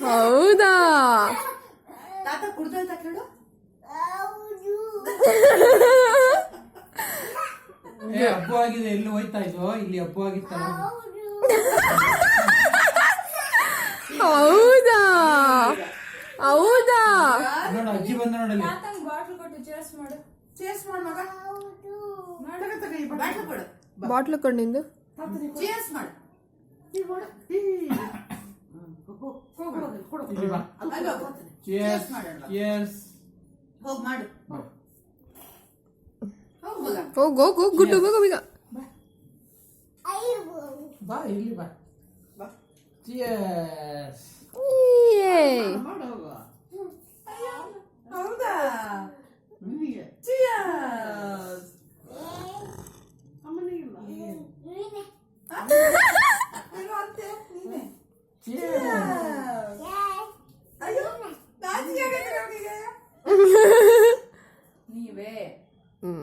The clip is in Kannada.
ಹೌದಾ? ತಾತ ಕುಡ್ದೋಯ್ತಾ ಕೇಳು. ಹಬ್ಬ ಆಗಿದೆ, ಎಲ್ಲಿ ಹೋಯ್ತಾ ಇದ್ವು? ಇಲ್ಲಿ ಹಬ್ಬ ಆಗಿತ್ತಲ್ಲ. ಹೌದಾ? ಹೌದಾ? ನೋಡು ಅಜ್ಜಿ ಬಂದ ನೋಡಲ್ಲಿ. ಬಾಟ್ಲು ಕೊಟ್ಟು ಚೇರ್ಸ್ ಮಾಡು. ಚೇರ್ಸ್ ಮಾಡು ಮಗ. ಬಾಟ್ಲು ಕೊಡು. ಬಾಟ್ಲು ಕೊಡು ನಿಂದು. ಚೇರ್ಸ್ ಮಾಡು. ಇಲ್ಲಿ ಬಾ. Cheers. Cheers. ಹೋಗ್ ಮಾಡು. ಹೋಗ್ ಮಗ. ಹೋಗ್ ಹೋಗ್ ಹೋಗ್ ಗುಡ್ಡು ಹೋಗು ಈಗ. ಬಾ ಇಲ್ಲಿ ಬಾ. ಬಾ. Cheers. ಮಾಡು ಹೋಗು. ಹೌದಾ? Cheers. ಅಮ್ಮನಿಗಿಲ್ಲ. ಅಯ್ಯೋ ನಾಚಿಕೆ ಆಗೈತೆ ನಮಗೆ. ನೀವೇ